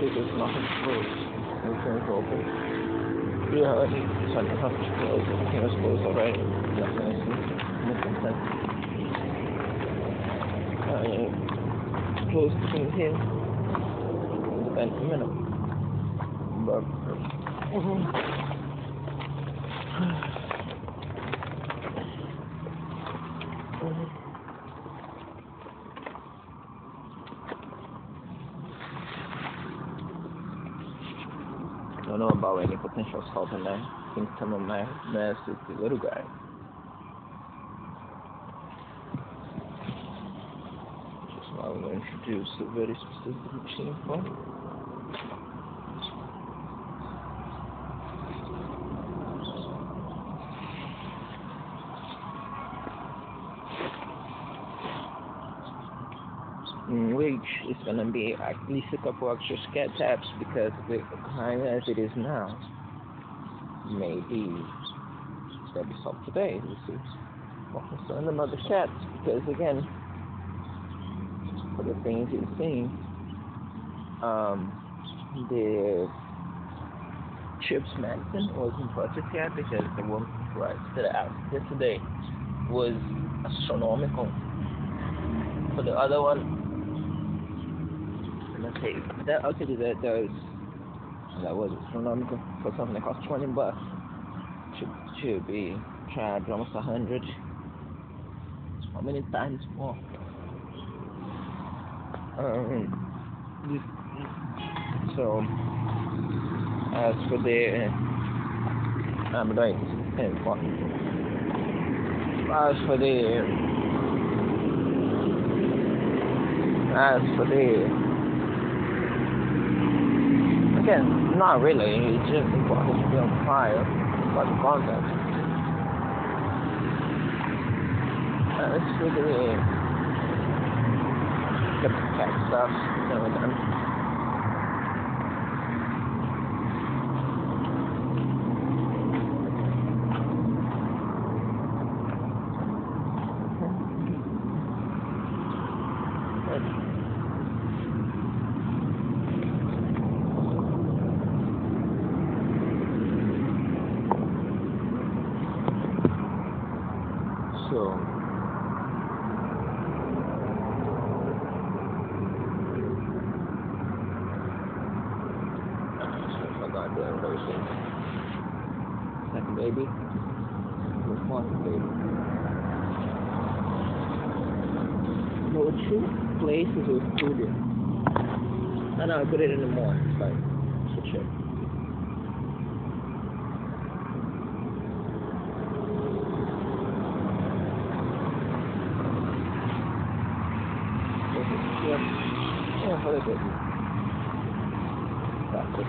because nothing's closed. Everything's open. Yeah, so nothing's closed. Everything was closed already. Nothing is missing sense. Close between here and a minute. But I don't know about any potential assault in there. I think some of my mess is the little guy. Just now I'm going to introduce a very specific routine for. Which is going to be at least a couple extra scat taps because the time as it is now, maybe that we solved today. This is more concerned about the cats because again, for the things you've seen, the Chips medicine wasn't purchased yet because the one price that I asked yesterday was astronomical. For the other one, okay, that was astronomical for something that cost $20 to be charged almost 100. How many times more? So as for the I'm going to as for the again, not really. It's just important to be on fire for the content. It's really the cat stuff. Done. So I forgot the version. Second baby. Fourth baby. There were two places with studio. I know I put it in the morning, but switch it. Yeah, for the baby. That's it.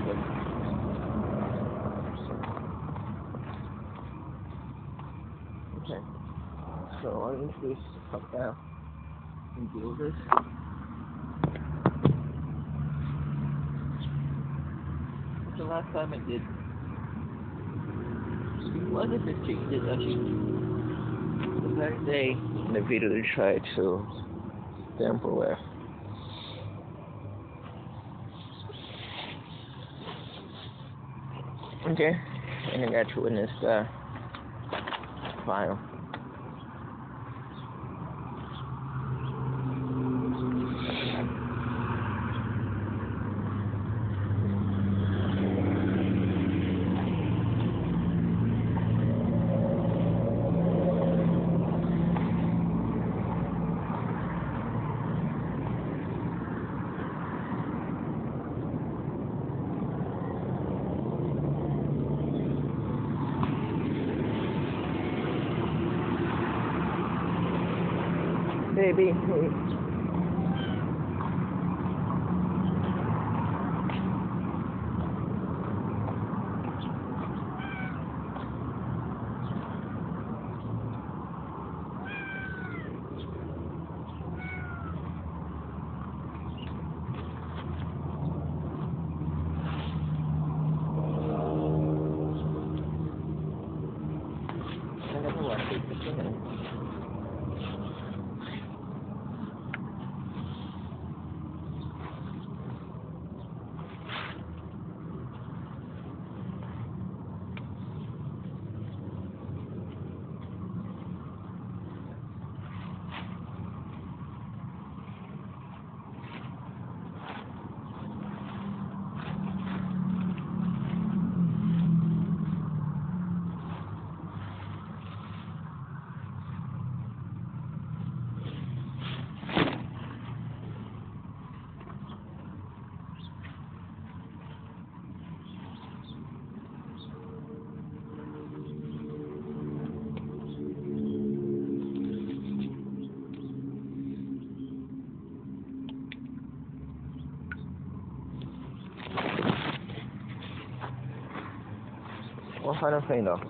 Okay. So I'll introduce the cup down and do this. The last time I did was it 15 did actually the next day in the video to try to tamper with. Okay, and I got to witness the file. Baby, final thing though.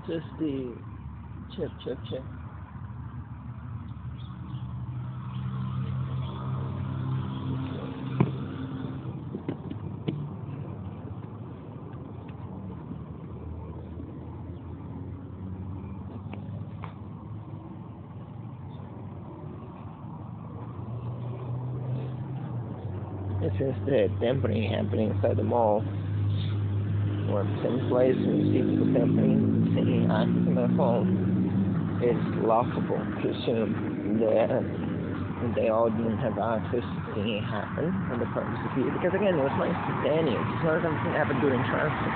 Just the chip. It's instead tampering happening inside the mall or the same place when you see people tampering, singing access on their phone. It's laughable to assume that they all didn't have access to seeing it happen on the purpose of it. Because again, it was not instantaneous. It's not something that happened during transit.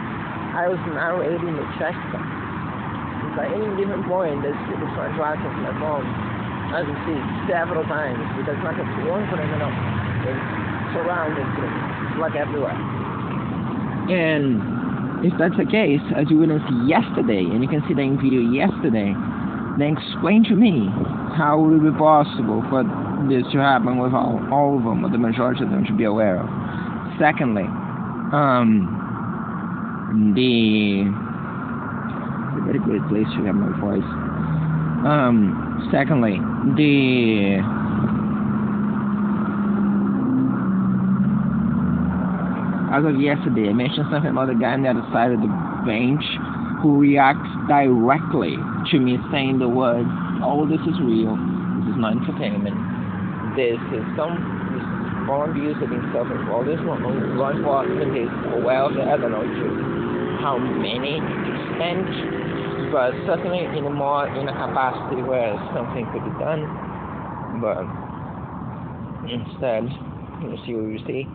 I was narrating the checkpoint. It's at any given point, there's people trying to access my phone, as you see, several times, because not just one for them, it's surrounded to me, like everywhere. And if that's the case, as you witnessed yesterday, and you can see that in video yesterday, then explain to me how it would be possible for this to happen with all of them, or the majority of them, to be aware of. Secondly, it's a very great place to have my voice. Secondly, as of yesterday, I mentioned something about the guy on the other side of the bench who reacts directly to me saying the words, "Oh, this is real. This is not entertainment. This is phone abuse of himself and all this law enforcement is well, I don't know how many extent, but certainly in a capacity where something could be done. But instead, you see what you see.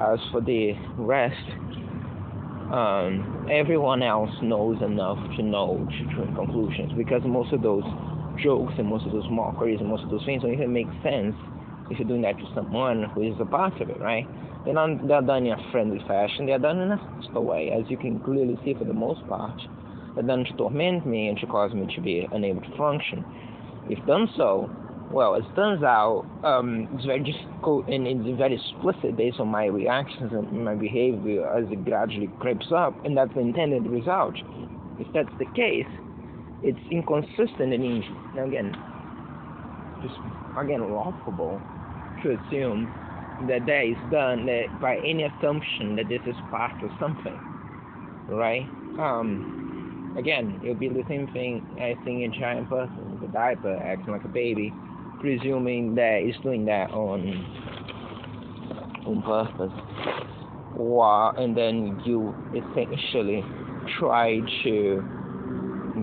As for the rest, everyone else knows enough to know to draw conclusions, because most of those jokes and most of those mockeries and most of those things don't even make sense if you're doing that to someone who is a part of it, right? They're done in a friendly fashion. They're done in a hostile way, as you can clearly see for the most part. They're done to torment me and to cause me to be unable to function. If done so, well, as it turns out, it's very difficult and it's very explicit based on my reactions and my behavior as it gradually creeps up, and that's the intended result. If that's the case, it's inconsistent and laughable to assume that that is done by any assumption that this is part of something, right? Again, it would be the same thing as seeing a giant person with a diaper acting like a baby, presuming that it's doing that on purpose. And then you essentially try to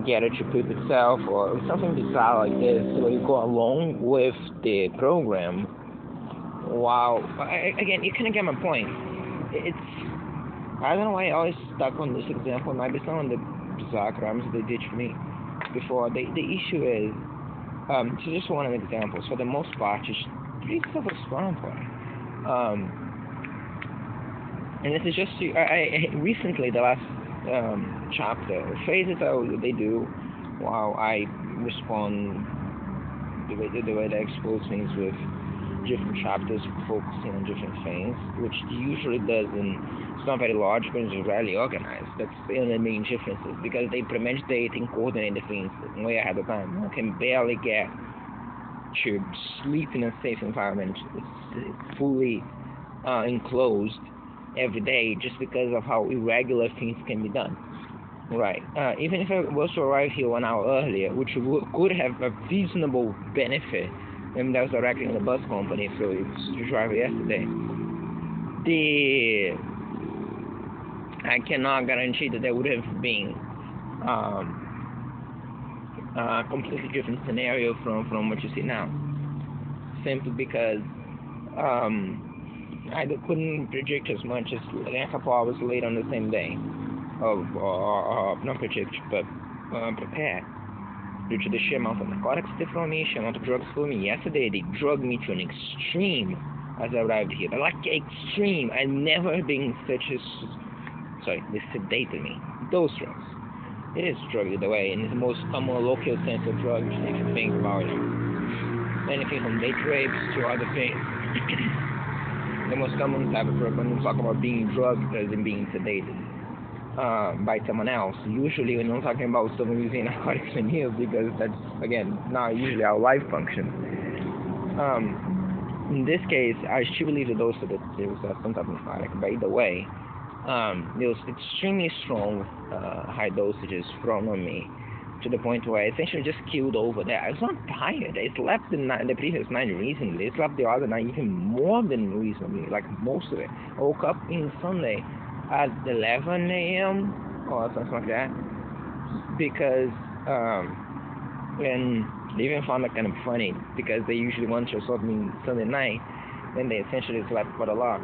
get it to poop itself or something bizarre like this, where you go along with the program. Wow. Again, you kind of get my point. I don't know why I always stuck on this example. It might be some of the bizarre crimes they did to me before. The issue is, so just one of the examples, for the most part, it's pretty self-explanatory. And this is just, I recently, the last chapter, phases that they do while I respond the way they expose things with different chapters focusing on different things, which usually it's not very large, but it's rarely organized. That's the only main differences, because they premeditate and coordinate the things way ahead of time. I can barely get to sleep in a safe environment. It's fully enclosed every day just because of how irregular things can be done. Right. Even if I was to arrive here 1 hour earlier, which could have a reasonable benefit, and that was directly in the bus company, so it was the driver yesterday. I cannot guarantee that there would have been a completely different scenario from what you see now. Simply because I couldn't predict as much as a couple hours late on the same day. Not predict, but prepare. Due to the sheer amount of narcotics they threw me, sheer amount of drugs threw me. Yesterday, they drugged me to an extreme as I arrived here. But like extreme, I've never been such a... Sorry, they sedated me. Those drugs. It is drug either way, and it's the most common local sense of drugs if you think about it. Anything from date rapes to other things. The most common type of drug when we talk about being drugged as in being sedated. by someone else. Usually when I'm talking about someone using narcotics and you, because that's, again, not usually our life function. In this case, I still believe the dose that there was some type of narcotic, but either way, it was extremely strong, high dosages thrown on me, to the point where I essentially just killed over there. I was not tired. I slept the previous night reasonably. I slept the other night even more than reasonably, like most of it. I woke up in Sunday at 11 a.m. or something like that, because and they even found it kind of funny, because they usually want to assault me Sunday night, then they essentially slept quite a lot.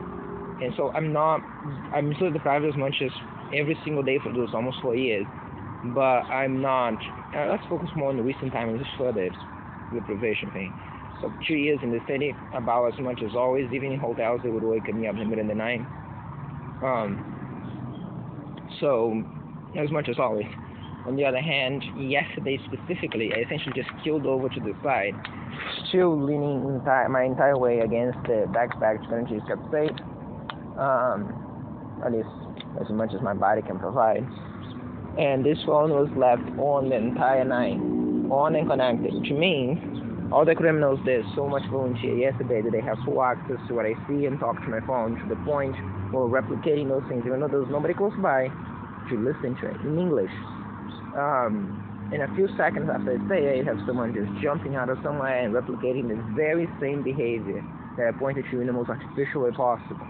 And so I'm still deprived as much as every single day for those almost 4 years, but I'm not. Let's focus more on the recent time and just further the deprivation thing. So 2 years in the city, about as much as always. Even in hotels, they would wake me up in the middle of the night. So as much as always. On the other hand, yesterday specifically, I essentially just killed over to the side, still leaning my entire way against the backpack to guarantee kept safe, at least as much as my body can provide. And this phone was left on the entire night, on and connected, which means all the criminals did so much volunteer yesterday that they have full access to what I see and talk to my phone, to the point where replicating those things, even though there was nobody close by, to listen to it in English. In a few seconds after I say it, you have someone just jumping out of somewhere and replicating the very same behavior that I pointed to in the most artificial way possible.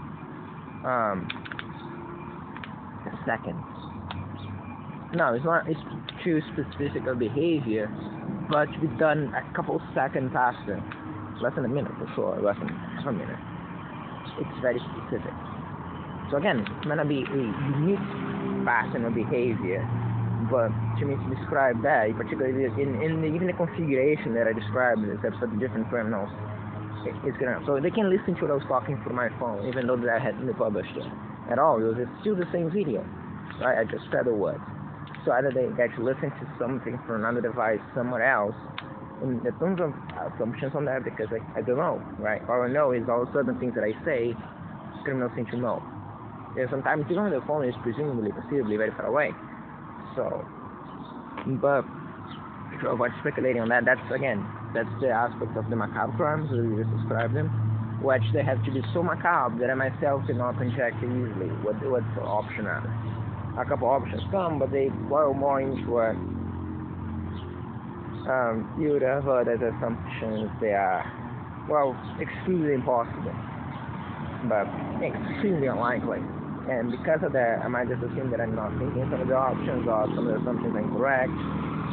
Seconds. No, it's too specific a behavior, but to be done a couple seconds after. Less than a minute for sure, less than half a minute. It's very specific. So again, it might not be a unique pattern of behavior, but to me to describe that, particularly in even the configuration that I described in this episode of different criminals, it's gonna. So they can listen to what I was talking through my phone, even though that I hadn't published it at all. It was still the same video, right? I just said the words. So either they get to listen to something from another device somewhere else, and there are tons of assumptions on that, because I don't know, right? All I know is all of a sudden things that I say, criminals seem to know. And sometimes even the phone is presumably, perceivably very far away. So, but to avoid speculating on that, that's the aspect of the macabre crimes, as we just described them, which they have to be so macabre that I myself cannot conjecture easily what's the option are. A couple options come, but they boil more into what you would have heard as assumptions. They are, well, extremely impossible, but extremely unlikely. And because of that, I might just assume that I'm not thinking some of the options, or some of the assumptions are incorrect.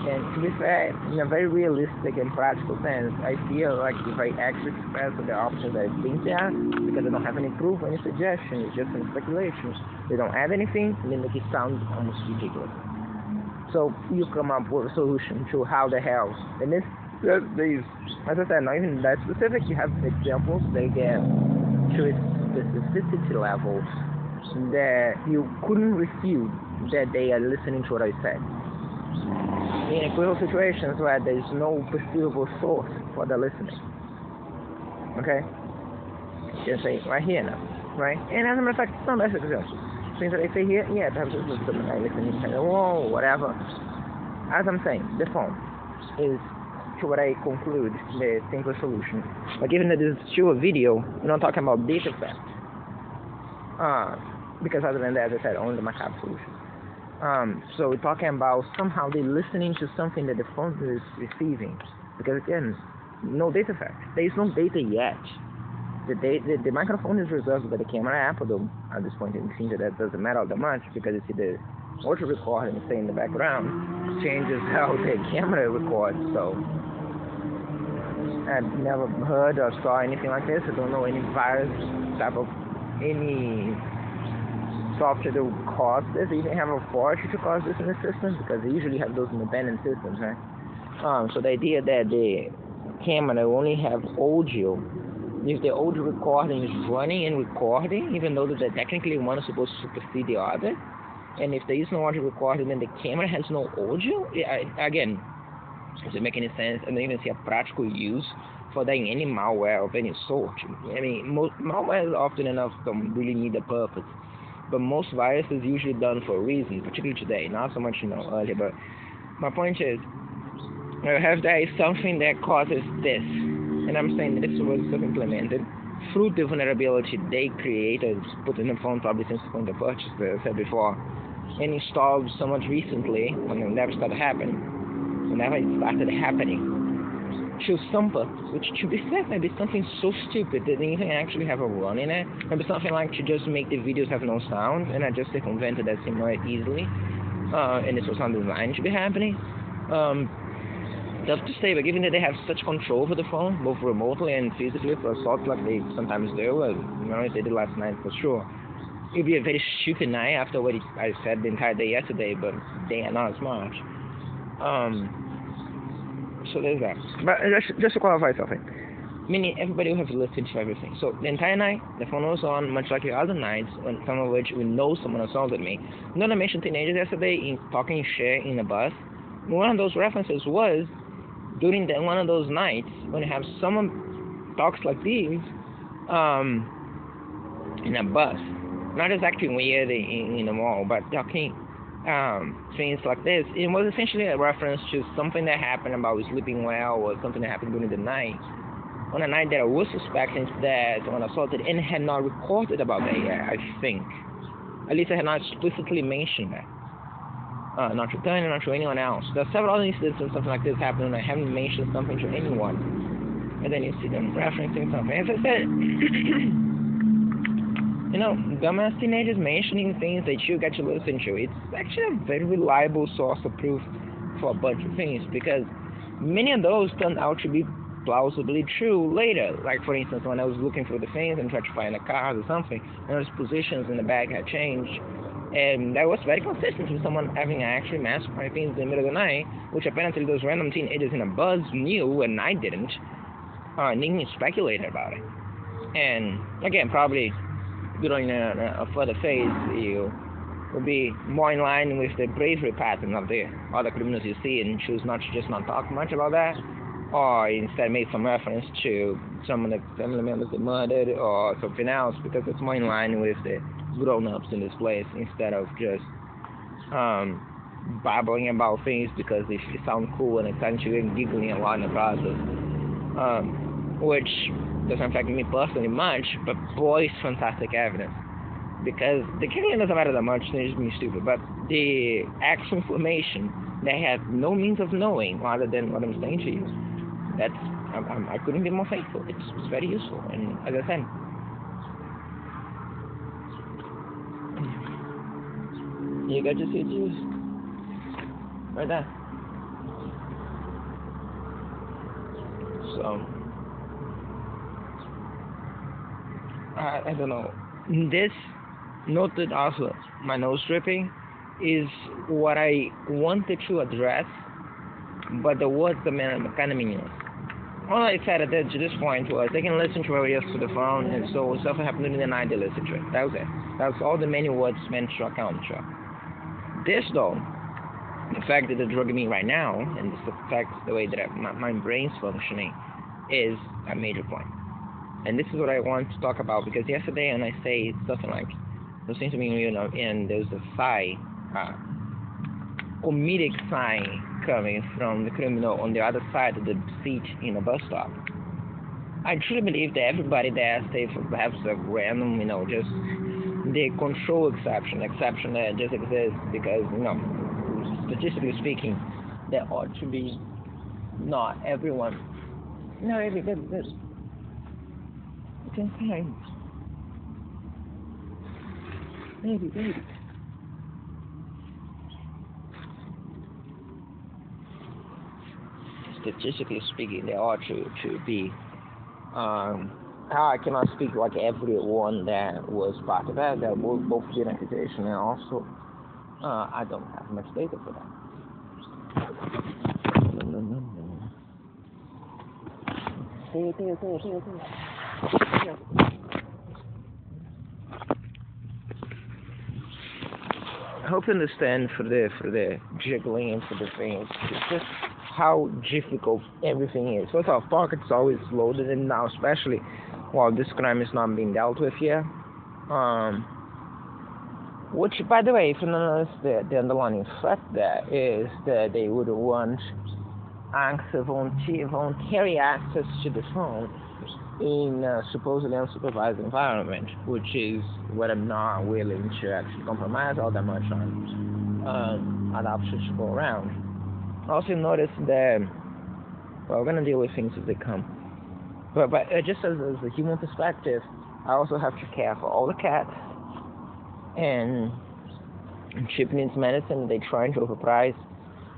And to be fair, in a very realistic and practical sense, I feel like if I actually express the options that I think they are, because I don't have any proof or any suggestion, it's just some speculation. They don't add anything, and they make it sound almost ridiculous. So you come up with a solution to how the hell. And this, as I said, not even that specific. You have examples that get to its specificity level that you couldn't refute that they are listening to what I said. In equivalent situations where there is no perceivable source for the listening. Okay? You can say right here now, right? And as a matter of fact, some best examples. Things that I say here, yeah, perhaps it's something I listen and say, whoa, whatever. As I'm saying, the phone is, to what I conclude, the simplest solution. But given that this is still a video, we're not talking about data theft. Because other than that, as I said, only the macabre solution. So we're talking about somehow they're listening to something that the phone is receiving. Because again, no data theft. There is no data yet. The microphone is reserved by the camera app, although at this point it seems that doesn't matter all that much, because you see the audio recording stay in the background changes how the camera records. So I've never heard or saw anything like this. I don't know any virus type of any software that would cause this. They even have a authority to cause this in the system, because they usually have those independent systems, right? So the idea that the camera will only have audio, if the audio recording is running and recording, even though that technically one is supposed to supersede the other, and if there is no audio recording, then the camera has no audio. Again, does it make any sense? I don't even see a practical use for that in any malware of any sort. I mean, malware often enough don't really need a purpose. but most viruses is usually done for a reason, particularly today, not so much earlier. But my point is, there is something that causes this, and I'm saying this was implemented through the vulnerability they created, put in the phone probably since the point of purchase, as I said before, and installed somewhat recently when it never started happening, to some purpose, which to be fair might be something so stupid that they even actually have a run in it. Maybe something like to just make the videos have no sound, and I just circumvented that more easily, and this was not designed to be happening. Tough to say, but given that they have such control over the phone, both remotely and physically, for assaults like they sometimes do, they did last night for sure, it'd be a very stupid night after what I said the entire day yesterday, but they are not as much. So there's that. But just to qualify something, meaning everybody will have listened to everything. So the entire night, the phone was on, much like the other nights, when some of which we know someone assaulted me. Not to mention teenagers yesterday in talking shit in the bus. One of those references was during one of those nights when you have someone talks like these in a bus, not just acting weird in the mall, but talking things like this. It was essentially a reference to something that happened about sleeping well, or something that happened during the night, on a night that I was suspecting that someone assaulted and had not recorded about that yet, I think. At least I had not explicitly mentioned that. Not to Tanya, not to anyone else. There are several other incidents when something like this happened and I haven't mentioned something to anyone. And then you see them referencing something. As I said, dumbass teenagers mentioning things that you get to listen to. It's actually a very reliable source of proof for a bunch of things, because many of those turned out to be plausibly true later. Like, for instance, when I was looking through the things and tried to find a car or something, and those positions in the bag had changed. And that was very consistent with someone having actually mass my things in the middle of the night, which apparently those random teenagers in a bus knew and I didn't. And even speculated about it. And again, probably during a further phase, you will be more in line with the bravery pattern of the other criminals you see and choose not to just not talk much about that, or instead make some reference to some of the family members they murdered or something else, because it's more in line with the grown-ups in this place, instead of just babbling about things because they sound cool and exciting to you and giggling a lot in the process, which doesn't affect me personally much, but boy, it's fantastic evidence, because the giggling doesn't matter that much, they're just being stupid, but the actual information they have no means of knowing other than what I'm saying to you, I couldn't be more thankful. It's very useful, and as I said, you got to see it used right there. So I don't know. This noted also, my nose dripping, is what I wanted to address, but the words the kind of meaningless. All I said at this point was they can listen to areas to the phone, and so stuff happened in the night they listen to it. That was it. That's all the many words meant to account for. This, though, the fact that they're drugging me right now, and this affects the way that my brain's functioning, is a major point. And this is what I want to talk about, because yesterday when I say something like, there seems to be, and there's a sigh, comedic sigh coming from the criminal on the other side of the seat in a bus stop. I truly believe that everybody there, say for perhaps a random, just the control exception that just exists because, statistically speaking, there ought to be not everyone. No, everybody. It's fine. Baby. Statistically speaking, there ought to be. I cannot speak like everyone that was part of that will both get amputation, and also I don't have much data for that. No. I hope you understand for the jiggling and for the things. It's just how difficult everything is. First off, pockets always loaded, and now especially while this crime is not being dealt with here, Which, by the way, if you notice, the underlying fact there is that they would want voluntary access to the phone in a supposedly unsupervised environment, which is what I'm not willing to actually compromise all that much on. Allow options to go around. Also notice that, well, we're gonna deal with things as they come. But just as a human perspective, I also have to care for all the cats. And cheap needs medicine, they trying to overprice.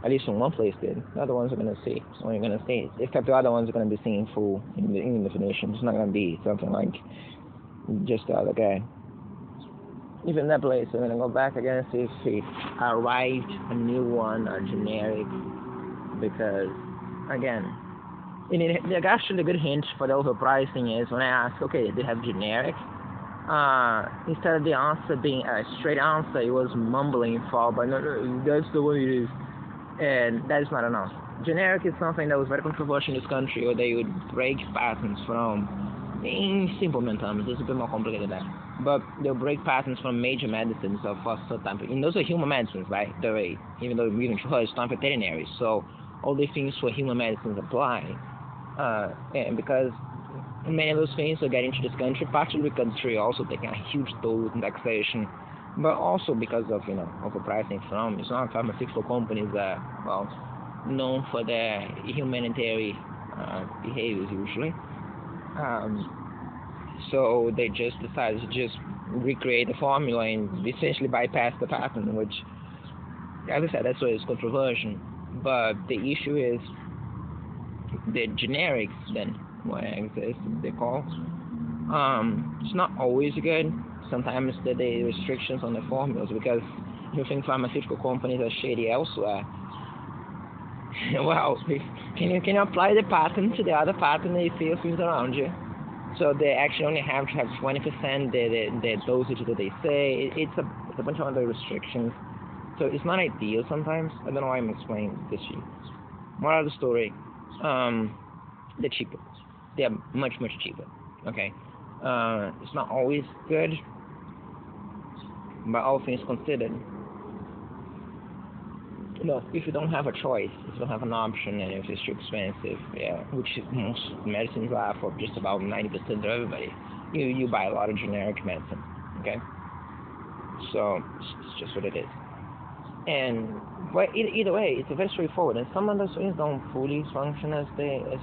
At least in one place did. The other ones are gonna see. Or you're gonna see. Except the other ones are gonna be seeing full in the definition. It's not gonna be something like just the other guy. Even that place, I'm gonna go back again and see if he arrived a new one or generic. Because again, actually a good hint for the overpricing is when I ask, okay, they have generic. Instead of the answer being a straight answer, it was mumbling for, but no, that's the way it is. And that is not enough. Generic is something that was very controversial in this country, where they would break patents from, in simple terms, it's a bit more complicated than that, but they'll break patents from major medicines of a certain, and those are human medicines, right? Even though we control it's not veterinary, so all the things for human medicines apply, and because many of those things are getting to this country, partially because country also taking a huge toll in taxation, but also because of overpricing from it's not pharmaceutical companies that known for their humanitarian behaviors usually. So they just decided to just recreate the formula and essentially bypass the patent, which, as I said, that's why it's controversial. But the issue is the generics then, what exist, they call. It's not always good. Sometimes there are restrictions on the formulas because you think pharmaceutical companies are shady elsewhere. Well, can you apply the patent to the other patent and you see things around you? So they actually only have to have 20% the dosage that they say. It's a bunch of other restrictions. So it's not ideal sometimes. I don't know why I'm explaining this to you. Moral of the story, they're cheaper. They're much, much cheaper. Okay? It's not always good, but all things considered. If you don't have a choice, if you don't have an option, and if it's too expensive, which most medicines are for just about 90% of everybody, you buy a lot of generic medicine, okay? So it's just what it is. But either way, it's very straightforward, and some of those things don't fully function as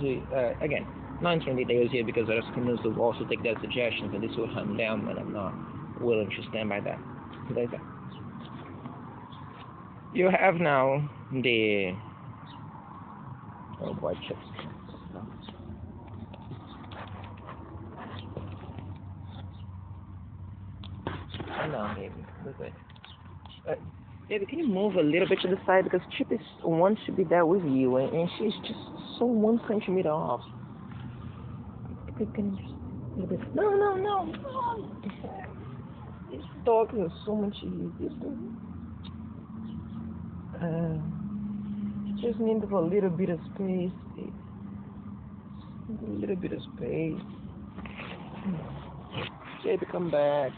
we again, not entering details here because there's criminals who also take their suggestions, and this will hunt them down, and I'm not willing to stand by that. You have now the chips. No, baby, we're good. Baby, can you move a little bit to the side because Chip wants to be there with you, and she's just so 1 centimeter off. Can you just a little bit? No. This dog is so much easier. Just need a little bit of space. A little bit of space. Baby, come back.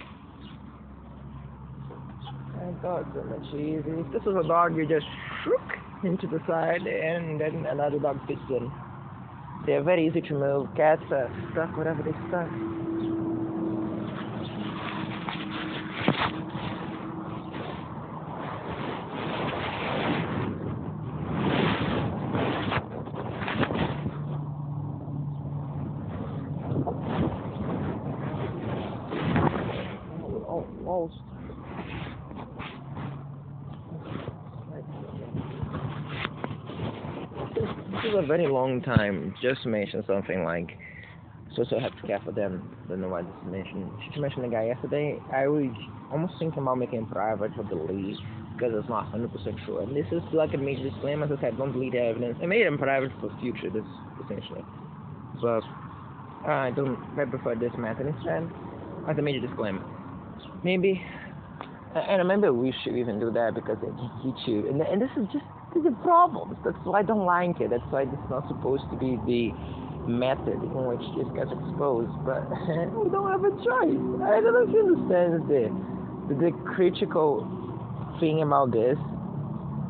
Dogs are much easier. If this was a dog, you just shook into the side, and then another dog fits in. They're very easy to move. Cats are stuck wherever they're stuck. This is a very long time. Just mention something like, so I have to care for them. Don't know why this mentioned. She mentioned the guy yesterday. I was almost thinking about making him private for delete because it's not 100% sure. And this is like a major disclaimer. As I said, don't delete evidence. I made him private for future. This essentially, but I prefer this method instead as a major disclaimer. Maybe. And maybe we should even do that because it can hit you. And this is just the problems. That's why I don't like it. That's why it's not supposed to be the method in which this gets exposed. But we don't have a choice. I don't know if you understand the critical thing about this,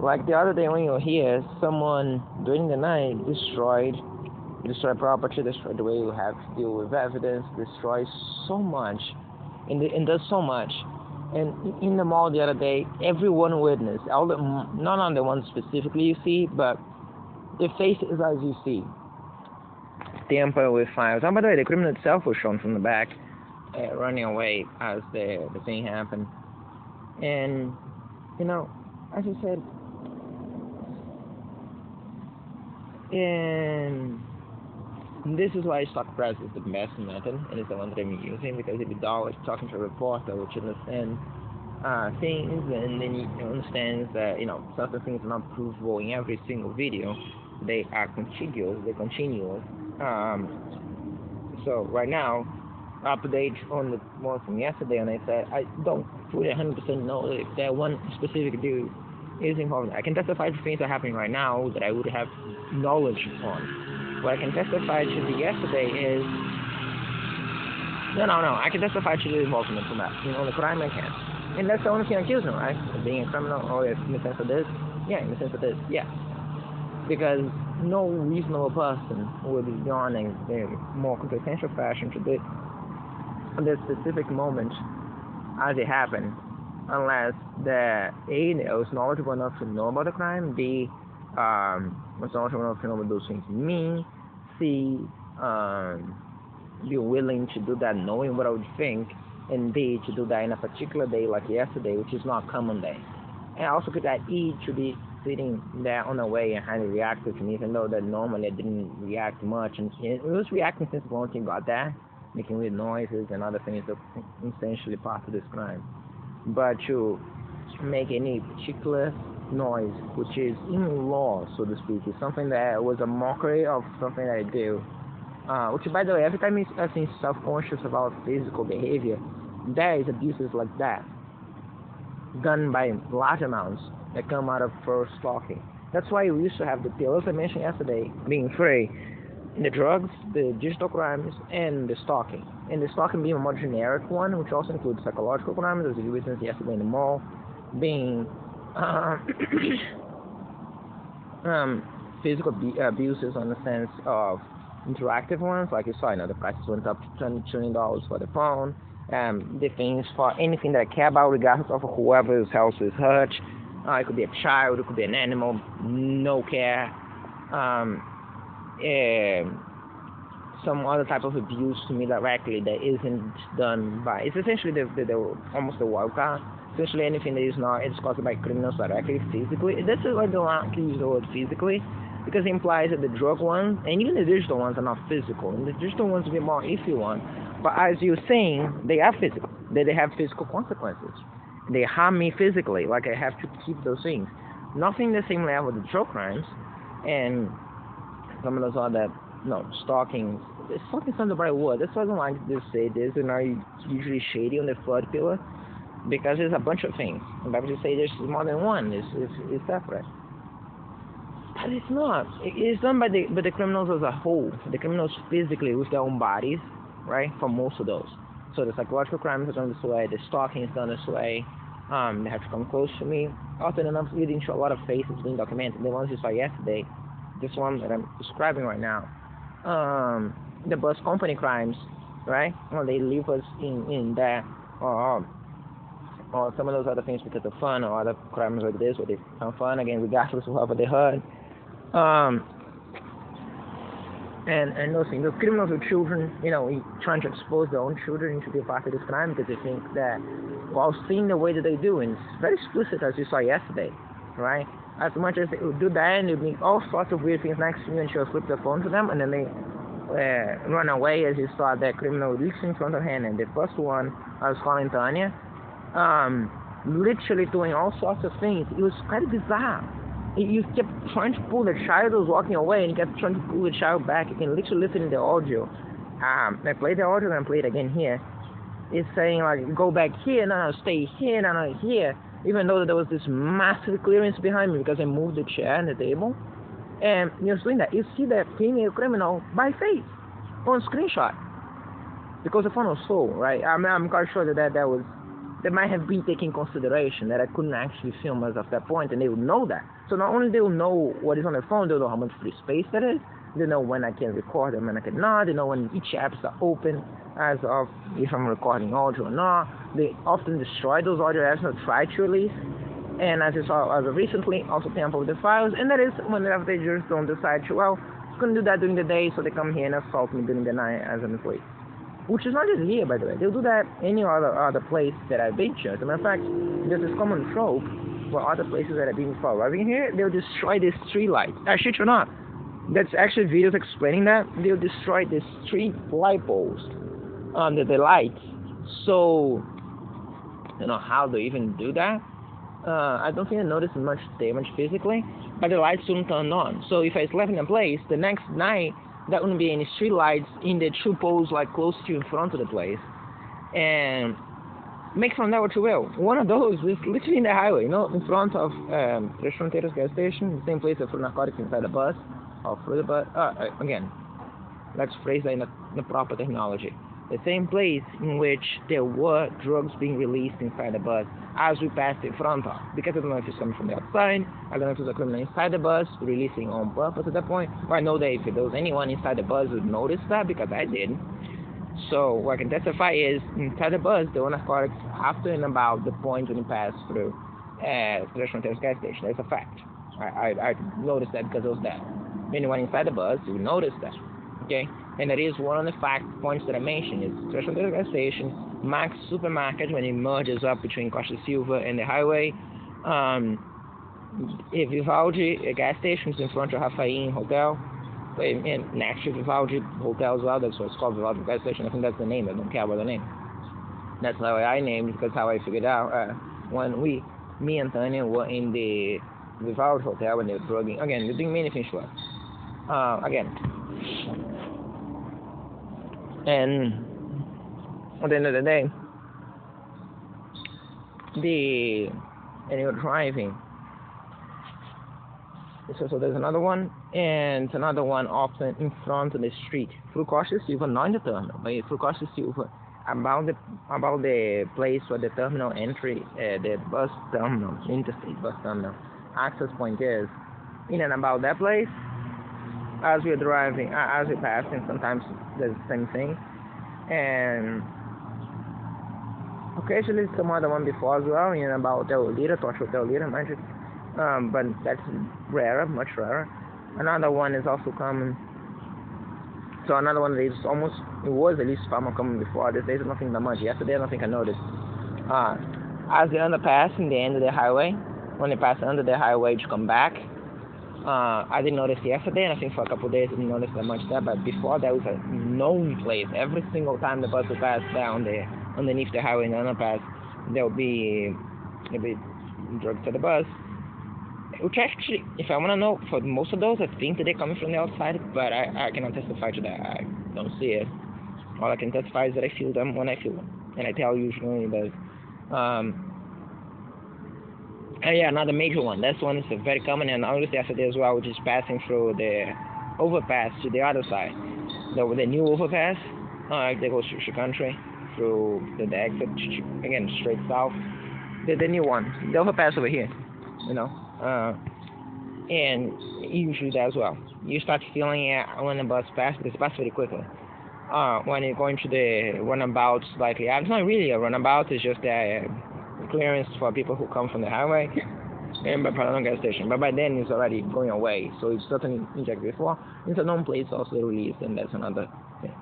like the other day when you hear someone during the night destroy property, destroy the way you have to deal with evidence, destroy so much, and does so much. And in the mall the other day, everyone witnessed, not on the ones specifically you see, but the faces as you see. Tamper with files. And by the way, the criminal itself was shown from the back, running away as the thing happened. And, as I said, and this is why stock price is the best method, and it's the one that I'm using, because if you're always talking to a reporter, which understands things, and then he understands that, certain things are not provable in every single video. They are contiguous, they're continuous. So right now, update on the one from yesterday, and I said I don't fully 100% know if that one specific dude is involved. I can testify to things that are happening right now that I would have knowledge on. What I can testify to the yesterday is no. I can testify to the involvement from that. The crime I can, and that's the only thing I accuse him, right? Of being a criminal, or in the sense of this, yeah. Because no reasonable person would be yawning in a more consequential fashion to this specific moment as it happened, unless that A, was knowledgeable enough to know about the crime, B, was knowledgeable enough to know what those things mean, C, be willing to do that knowing what I would think, and D, to do that in a particular day like yesterday, which is not a common day. And also could that E to be sitting there on the way and highly reactive to me, even though that normally I didn't react much, and it was reacting since one thing got there, making weird noises and other things that essentially part of this crime. But to make any particular noise, which is in law, so to speak, is something that was a mockery of something that I do. Which, by the way, every time I seem self-conscious about physical behavior, there is abuses like that, done by large amounts, that come out of first stalking. That's why we used to have the pillars I mentioned yesterday being free. The drugs, the digital crimes, and the stalking. And the stalking being a more generic one, which also includes psychological crimes, as we witnessed yesterday in the mall, being physical abuses on the sense of interactive ones, like you saw, the prices went up to $20 for the phone, the things for anything that I care about, regardless of whoever's house is hurt. It could be a child, it could be an animal, no care. Some other type of abuse to me directly that isn't done by. It's essentially the almost the wild card. Essentially anything that is not, it's caused by criminals directly, physically. That's why I don't like to use the word physically, because it implies that the drug ones and even the digital ones are not physical. And the digital ones will be more iffy one. But as you're saying, they are physical. They have physical consequences. They harm me physically, like I have to keep those things. Nothing the same level with the drug crimes and some of those other, stalking. Stalking sounds the right word. That's why I don't like to say this, and are usually shady on the flood pillar, because there's a bunch of things. I'm about to say there's more than one. It's separate. But it's not. It's done by the criminals as a whole. The criminals physically with their own bodies, right? For most of those. So the psychological crimes are done this way. The stalking is done this way. They have to come close to me. Often enough, leading to a lot of faces being documented. The ones you saw yesterday, this one that I'm describing right now. The bus company crimes, right? When they leave us in there, or some of those other things because of fun, or other crimes like this where they have fun, again, regardless of whoever they hurt. And those things, those criminals with children, trying to expose their own children to be a part of this crime because they think that, while seeing the way that they do, and it's very explicit as you saw yesterday, right? As much as they would do that, and they'd make all sorts of weird things next to you, and she'll flip the phone to them, and then they run away, as you saw that criminal leaks in front of him. And the first one, I was calling Tanya, literally doing all sorts of things. It was quite bizarre. You kept trying to pull the child who was walking away, and you kept trying to pull the child back. You can literally listen to the audio. I played the audio and play it again here. It's saying, like, go back here, no, stay here, no, here. Even though there was this massive clearance behind me because I moved the chair and the table. And you're doing that. You see that female criminal by face on screenshot. Because the phone was full, right? I'm quite sure that that might have been taken in consideration that I couldn't actually film as of that point, and they would know that. So not only they will know what is on the phone, they'll know how much free space that is. They know when I can record and when I cannot. They know when each apps are open as of if I'm recording audio or not. They often destroy those audio apps, not try to at least. And as you saw as of recently, also tamper with the files. And that is whenever they just don't decide to, well, it's going to do that during the day, so they come here and assault me during the night as an employee. Which is not just here, by the way. They'll do that any other place that I've been to. As a matter of fact, there's this common trope for other places that I've been before arriving here. They'll destroy this street light. I shit you not. That's actually videos explaining that. They'll destroy the street light poles under the lights. So, you know, how they even do that? I don't think I noticed much damage physically, but the lights don't turn on. So if I slept in a place, the next night, there wouldn't be any street lights in the two poles like close to in front of the place. And make from that what you will. One of those is literally in the highway, you know, in front of Três Fronteiras gas station, the same place for narcotics inside the bus, or through the bus. Again, let's phrase that in the proper terminology. The same place in which there were drugs being released inside the bus as we passed in front of. Because I don't know if it's coming from the outside, I don't know if it's a criminal inside the bus releasing on purpose at that point. But I know that if there was anyone inside the bus would notice that because I did. So what I can testify is inside the bus there were narcotics after and about the point when you pass through Três Fronteiras gas station. That's a fact. I noticed that because I was there. Anyone inside the bus would notice that. Okay? And that is one of the points that I mentioned is Três Fronteiras gas station, Max supermarket when it merges up between Costa Silva and the highway. Vivaldi gas station is in front of Rafaim Hotel. And next to Vivaldi Hotel as well, that's what it's called, Vivaldi gas station. I think that's the name, I don't care about the name. That's how I named it because how I figured out when me and Tanya were in the Vivaldi Hotel when they were drugging. Again, they're doing many things to us. Again. And at the end of the day, and you're driving. So there's another one, and another one often in front of the street. Through Costa Silva, not in the terminal, but through Costa Silva, about the place where the terminal entry, the bus terminal, interstate bus terminal, access point is, in and about that place. As we're driving, as we're passing, sometimes there's the same thing. And occasionally some other one before as well, in about Teolira, Torture Teolira, mind you. But that's rarer, much rarer. Another one is also common. So another one is it was at least far more common before. These days, nothing that much. Yesterday, I don't think I noticed. As the underpass in the end of the highway, when they pass under the highway to come back, I didn't notice yesterday, and I think for a couple of days I didn't notice that much there, but before that was a known place. Every single time the bus would pass down there, underneath the highway in the underpass, there'll be drugs to the bus. Which actually, if I want to know, for most of those, I think that they're coming from the outside, but I cannot testify to that. I don't see it. All I can testify is that I feel them when I feel them, and I tell you usually that. Yeah, another major one. This one is very common, and I noticed yesterday as well, which is passing through the overpass to the other side. The new overpass, they go through the country, through the exit, again, straight south. The new one, the overpass over here, you know. And usually that as well. You start feeling it when the bus passes, because it passes very quickly. When you're going to the runabout, slightly, it's not really a runabout, it's just a clearance for people who come from the highway and by Paraná gas station. But by then it's already going away, so it's certainly injected before. It's a known place also released, and that's another.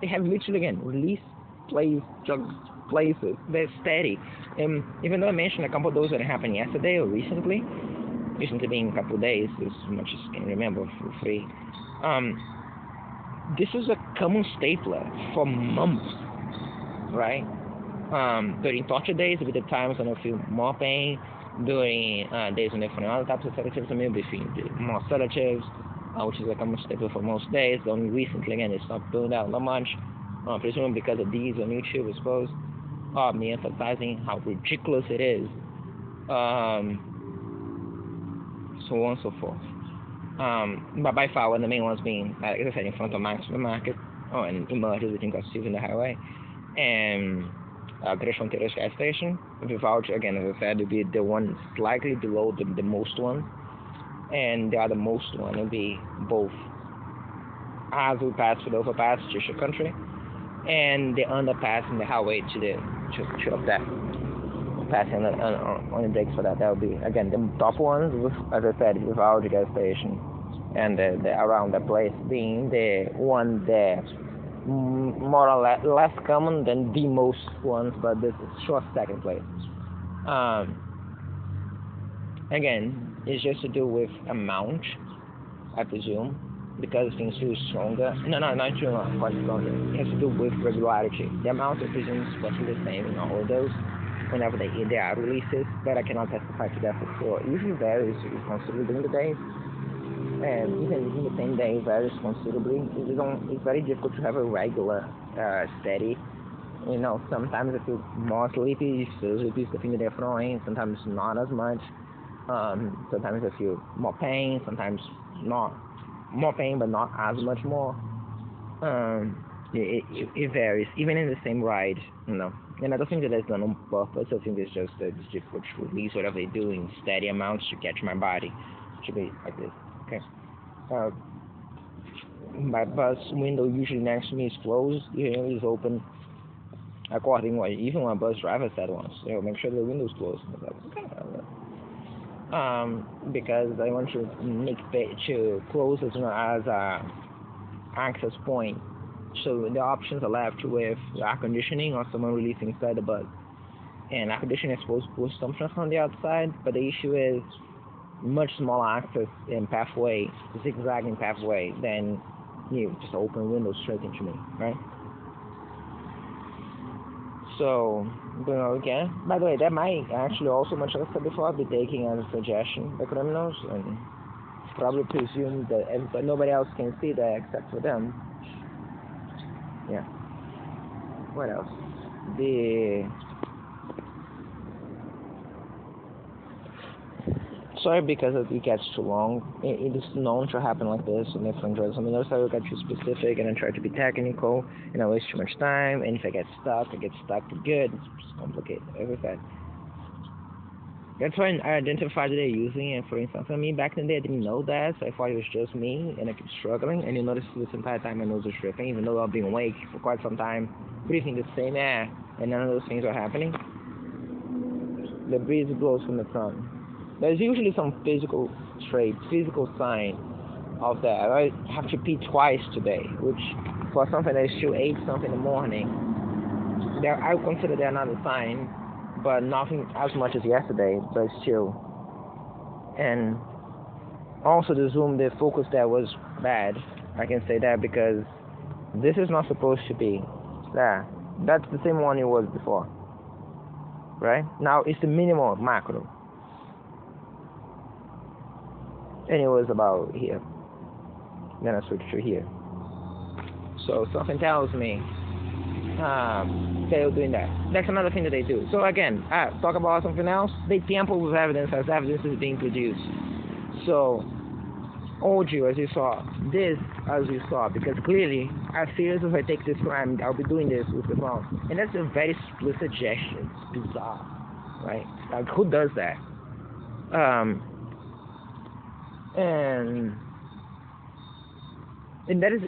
They have literally again released drug places. They're steady. Even though I mentioned a couple of those that happened yesterday or recently being a couple of days, as much as I can remember for free. This is a common stapler for months, right? During torture days, with the times when I feel more pain, during days when I feel other types of sedatives, I may be feeling more sedatives, which is a common stapler for most days. Only recently, again, they stopped doing that not much, presumably because of these on YouTube, I suppose, me emphasizing how ridiculous it is, so on and so forth. But by far, one of the main ones being, like I said, in front of Max supermarket, and emerges between Costa Silva and the highway, and Três Fronteiras gas station. Vivaldi, again, as I said, would be the one slightly below the most one, and the other most one would be both as we pass through the overpass to the country, and the underpass and the highway to up that. Passing on the brakes for that. That would be, again, the top ones, as I said, Vivaldi gas station, and the around the place being the one there more or less common than the most ones, but this is short second place. Again, it's just to do with amount, I presume, because things feel stronger. No, not too quite stronger. It has to do with regularity. The amount, I presume, is roughly the same in all of those whenever they are releases, but I cannot testify to that for sure. It usually varies considerably during the day, and even in the same day varies considerably. It's very difficult to have a regular, steady. Sometimes I feel more sleepy, depending on the front, sometimes not as much. Sometimes I feel more pain, sometimes not more pain, but not as much more. It varies, even in the same ride, And I don't think that that's done on purpose. I think it's just that it's difficult to release whatever they do in steady amounts to catch my body. It should be like this, okay? My bus window usually next to me is closed. Usually is open. Accordingly, even when a bus driver said once, make sure the window's closed. Because I want to to close as a access point. So the options are left with air conditioning or someone releasing inside the bus. And air conditioning is supposed to push something from the outside, but the issue is much smaller access in pathway, zigzagging pathway, than just open windows straight into me, right? So, again, by the way, that might actually also, much like I said before, be taken as a suggestion by criminals, and probably presume that nobody else can see that except for them. Yeah. What else? Sorry because it gets too long. It is known to happen like this in different drugs. That's how I get too specific and I try to be technical and I waste too much time. And if I get stuck for good. It's complicated. As I said. That's why I identified that they're using it. For instance, back in the day, I didn't know that, so I thought it was just me, and I kept struggling. And you notice this entire time my nose was dripping, even though I've been awake for quite some time, breathing the same air, and none of those things are happening. The breeze blows from the front. There's usually some physical sign of that. I have to pee twice today, which for something that is still 8 something in the morning, I would consider that not a sign. But nothing as much as yesterday, but still. And also the focus there was bad. I can say that because this is not supposed to be there. That's the same one it was before. Right? Now it's the minimal macro. And it was about here. Then I switched to here. So something tells me they're doing that. That's another thing that they do. So again, talk about something else. They tamper with evidence as evidence is being produced. So, audio as you saw, this as you saw, because clearly, as serious as I take this crime, I'll be doing this with the phone. And that's a very explicit gesture. It's bizarre, right? Like, who does that? And that is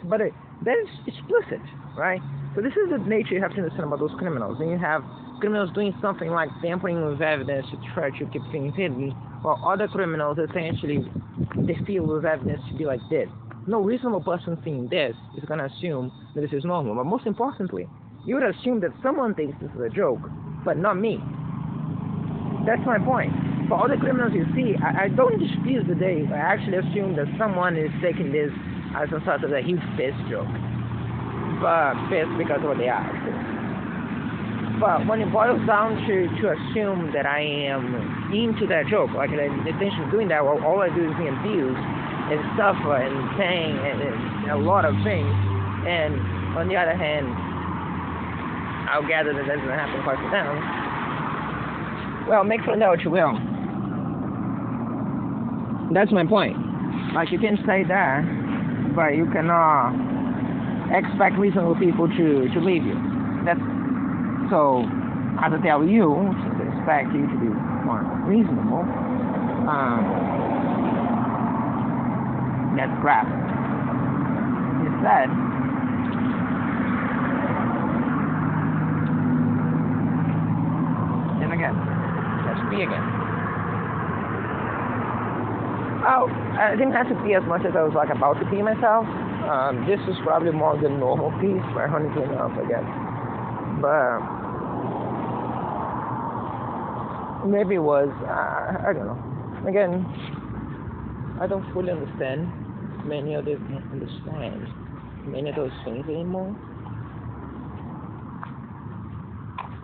explicit, right? So this is the nature you have to understand about those criminals. Then you have criminals doing something like tampering with evidence to try to keep things hidden, while other criminals essentially they feel with evidence to be like this. No reasonable person seeing this is going to assume that this is normal. But most importantly, you would assume that someone thinks this is a joke, but not me. That's my point. For other criminals you see, I don't dispute the day. I actually assume that someone is taking this as some sort of a huge piss joke. But piss because of what they are, of course. But when it boils down to assume that I am into that joke, like the intention of doing that, well, all I do is be abused and suffer and pain and a lot of things. And on the other hand, I'll gather that doesn't happen quite for them. Well, make for that what you will. That's my point. Like, you can say that, but you cannot expect reasonable people to leave you. So have to tell you, to expect you to be more reasonable. That's crap. Instead, then again, let's pee again. Oh, I didn't have to pee as much as I was like about to pee myself. This is probably more than normal pee, ironically enough, I guess. But maybe it was, I don't know. Again, I don't fully understand many of those things anymore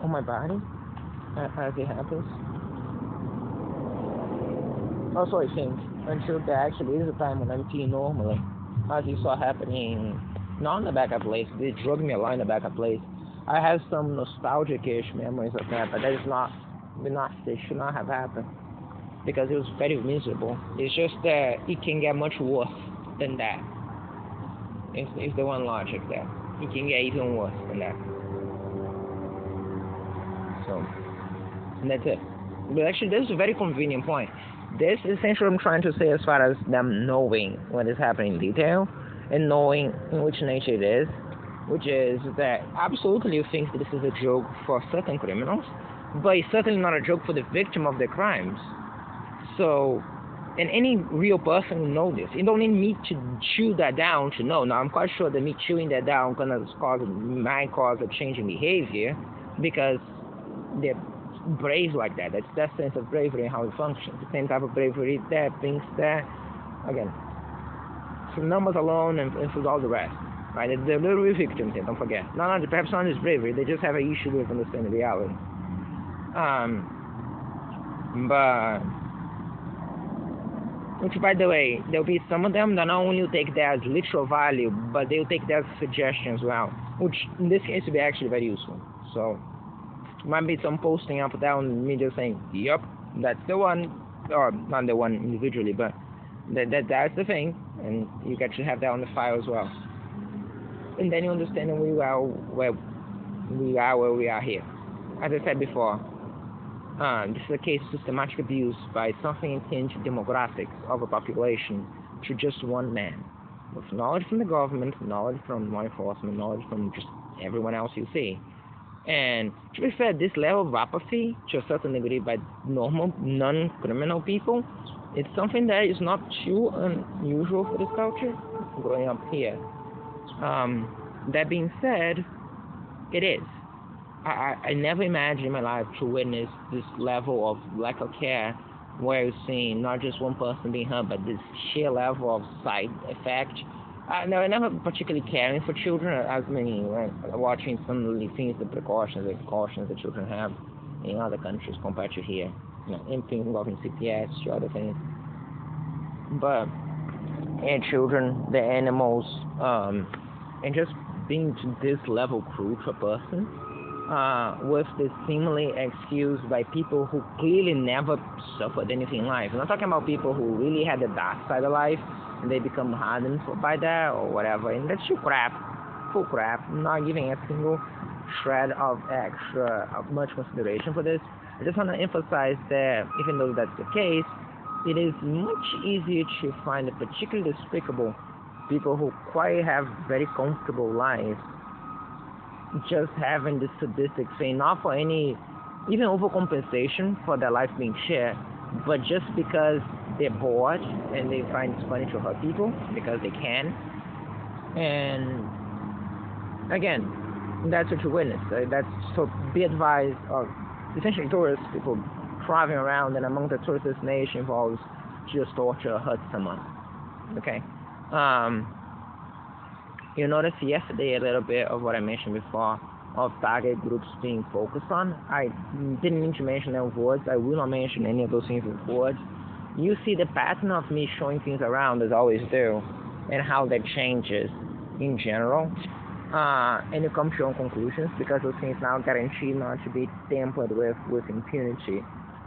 on my body as it happens. Also, I think until there actually is a time when I'm peeing normally, as you saw happening not in the backup place, they drug me a lot in the backup place. I have some nostalgic-ish memories of that, but that is not, it should not have happened because it was very miserable. It's just that it can get much worse than that. It's the one logic there. It can get even worse than that. So, and that's it. But actually, this is a very convenient point. This is essentially what I'm trying to say as far as them knowing what is happening in detail and knowing in which nature it is, which is that absolutely you think that this is a joke for certain criminals, but it's certainly not a joke for the victim of the crimes. So, and any real person will know this. You don't need me to chew that down to know. Now, I'm quite sure that me chewing that down might cause a change in behavior because they're brave like that. That's that sense of bravery and how it functions. The same type of bravery that thinks that, again, through numbers alone and through all the rest. Right? They're literally victims here, don't forget. Perhaps not just bravery, they just have an issue with understanding reality. But which, by the way, there'll be some of them that not only will take that as literal value, but they'll take that as suggestion as well, which in this case will be actually very useful. So, might be some posting up down, me just saying, yep, that's the one, or not the one individually, but that's the thing, and you actually have that on the file as well. And then you understand where we are here. As I said before, this is a case of systematic abuse by something akin to demographics of a population to just one man, with knowledge from the government, knowledge from law enforcement, knowledge from just everyone else you see. And to be fair, this level of apathy, to a certain degree, by normal, non-criminal people, it's something that is not too unusual for this culture, growing up here. That being said, it is. I never imagined in my life to witness this level of lack of care, where you're seeing not just one person being hurt, but this sheer level of side effect. I never particularly caring for children, as many watching some of the things, the precautions that children have in other countries compared to here. Anything involving CPS, to other things. But and children, the animals, and just being to this level cruel to a person, with this seemingly excuse by people who clearly never suffered anything in life. I'm not talking about people who really had the dark side of life and they become hardened by that or whatever. And that's full crap. I'm not giving a single shred of much consideration for this. I just want to emphasize that even though that's the case, it is much easier to find a particularly despicable people who quite have very comfortable lives just having this sadistic thing, not for any even overcompensation for their life being shared, but just because they're bored and they find it funny to hurt people because they can. And again, that's what you witness. That's so be advised of essentially tourists, people traveling around, and among the tourist destination involves just torture or hurt someone. Okay. You noticed yesterday a little bit of what I mentioned before of target groups being focused on. I didn't mean to mention them with words. I will not mention any of those things with words. You see the pattern of me showing things around as I always do, and how that changes in general. And you come to your own conclusions, because those things now guarantee not to be tampered with impunity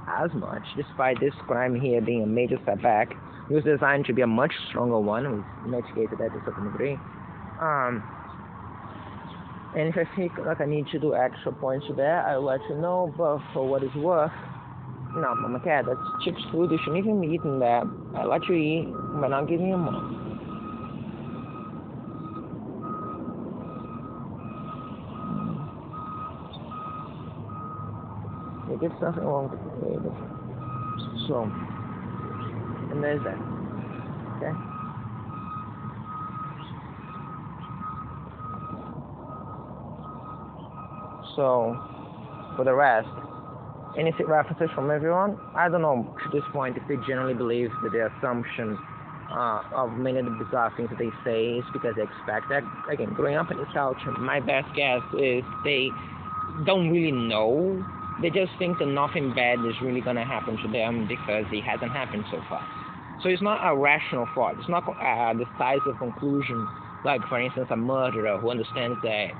as much, despite this crime here being a major setback. It was designed to be a much stronger one. We mitigated that to a certain degree. And if I think like I need to do extra points there, I'll let you know. But for what it's worth, no, Mama Cat, that's chips food. You shouldn't even be eating that. I'll let you eat, but not giving you more. There's nothing wrong with the flavor. So, and there's that. Okay? So, for the rest, any references from everyone? I don't know to this point if they generally believe that the assumption of many of the bizarre things that they say is because they expect that. Again, growing up in this culture, my best guess is they don't really know. They just think that nothing bad is really going to happen to them because it hasn't happened so far. So it's not a rational thought. It's not the size of conclusion, like, for instance, a murderer who understands that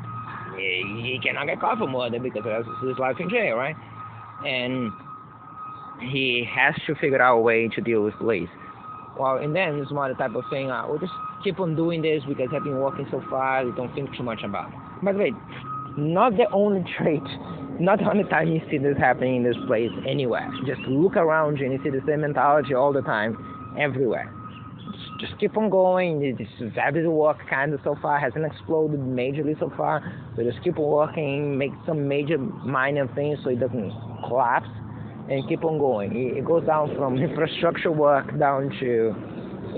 he cannot get caught for murder because that's his life in jail, right? And he has to figure out a way to deal with police. Well, and then it's more the type of thing, we'll just keep on doing this because I've been working so far, we don't think too much about it. By the way, not the only trait, not the only time you see this happening in this place anywhere. Just look around you and you see the same mentality all the time, everywhere. Just keep on going. It's very to work kind of so far, hasn't exploded majorly so far. So just keep on working, make some major minor things so it doesn't collapse, and keep on going. It goes down from infrastructure work down to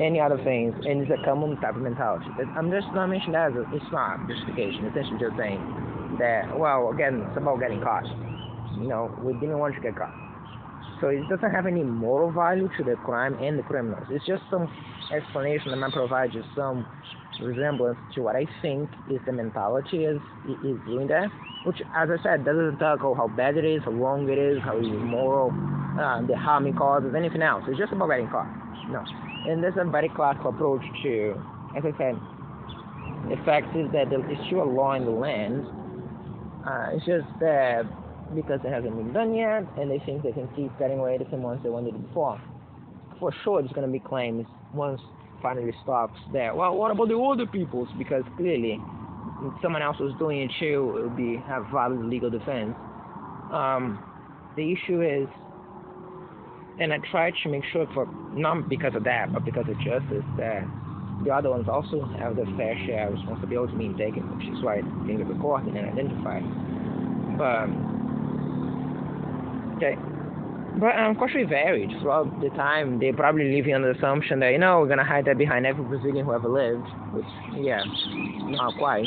any other things, and it's a common type of mentality. I'm just not mentioning that as it's not justification. Essentially just saying that, well, again, it's about getting caught. We didn't want to get caught. So it doesn't have any moral value to the crime and the criminals. It's just some explanation that might provide you some resemblance to what I think is the mentality is doing that, which, as I said, doesn't tackle how bad it is, how wrong it is, how immoral, the harm it causes, anything else. It's just about getting caught. No. And there's a very classical approach to, as I said, the fact is that there is still a law in the land. It's just that because it hasn't been done yet, and they think they can keep getting away the same ones they wanted before. For sure, there's going to be claims once finally stops that, well, what about the older peoples? Because clearly, if someone else was doing it too, it would have valid legal defense. The issue is, and I try to make sure, for not because of that, but because of justice, that the other ones also have their fair share of responsibility being taken, which is why things are recorded and identified. But unfortunately varied throughout the time. They're probably living on the assumption that, we're going to hide that behind every Brazilian who ever lived, which, yeah, not quite.